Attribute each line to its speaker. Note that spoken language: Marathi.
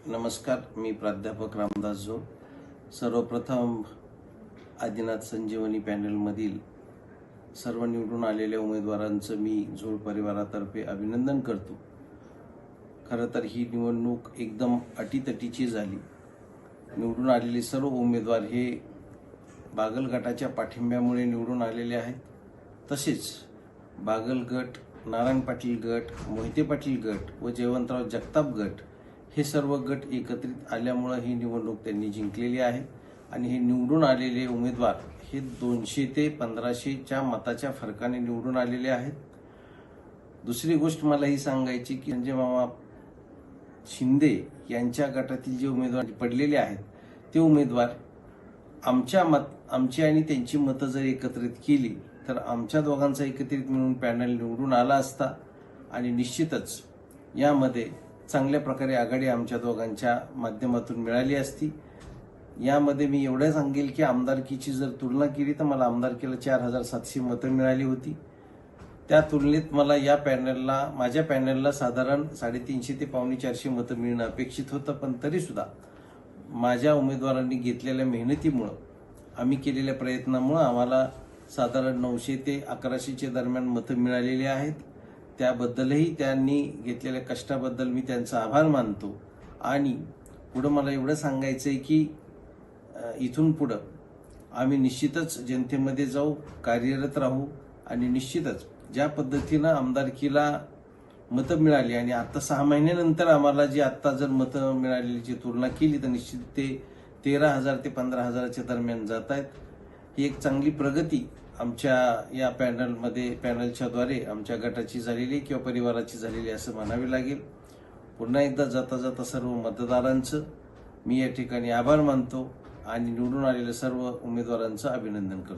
Speaker 1: नमस्कार, मी प्राध्यापक रामदास झोळ. सर्वप्रथम आदिनाथ संजीवनी पॅनलमधील सर्व निवडून आलेल्या उमेदवारांचं मी झोळ परिवारातर्फे अभिनंदन करतो. खरं तर ही निवडणूक एकदम अटीतटीची झाली. निवडून आलेले सर्व उमेदवार हे बागल गटाच्या पाठिंब्यामुळे निवडून आलेले आहेत. तसेच बागल गट, नारायण पाटील गट, मोहिते पाटील गट व जयवंतराव जगताप गट हे सर्व गट एकत्रित आल्यामुळे ही निवडणूक त्यांनी जिंकलेली आहे. आणि हे निवडून आलेले उमेदवार हे 200 ते 1500च्या मताच्या फरकाने निवडून आलेले आहेत. दुसरी गोष्ट मला ही सांगायची की संजय मामा शिंदे यांच्या गटातील जे उमेदवार पडलेले आहेत ते उमेदवार आमची आणि त्यांची मतं जर एकत्रित केली तर आमच्या दोघांचा एकत्रित मिळून पॅनल निवडून आला असता आणि निश्चितच यामध्ये चांगल्या प्रकारे आघाडी आमच्या दोघांच्या माध्यमातून मिळाली असती. यामध्ये मी एवढं सांगेल की आमदारकीची जर तुलना केली तर मला आमदारकीला 4700 मतं मिळाली होती. त्या तुलनेत मला माझ्या पॅनलला साधारण 350 ते 450 मतं मिळणं अपेक्षित होतं. पण तरीसुद्धा माझ्या उमेदवारांनी घेतलेल्या मेहनतीमुळं, आम्ही केलेल्या प्रयत्नामुळं आम्हाला साधारण 900 ते 1100च्या दरम्यान मतं मिळालेली आहेत. त्याबद्दलही त्यांनी घेतलेल्या कष्टाबद्दल मी त्यांचा आभार मानतो. आणि पुढं मला एवढं सांगायचं आहे की इथून पुढं आम्ही निश्चितच जनतेमध्ये जाऊ, कार्यरत राहू आणि निश्चितच ज्या पद्धतीनं आमदारकीला मतं मिळाली आणि आता 6 महिन्यानंतर आम्हाला जी आत्ता जर मतं मिळालेलीची तुलना केली तर निश्चित ते 13,000 ते 15,000च्या दरम्यान जात आहेत. ही एक चांगली प्रगती आमच्या या पॅनलच्याद्वारे आमच्या गटाची झालेली किंवा परिवाराची झालेली असं म्हणावे लागेल. पुन्हा एकदा जाता जाता सर्व मतदारांचं मी या ठिकाणी आभार मानतो आणि निवडून आलेल्या सर्व उमेदवारांचं अभिनंदन करतो.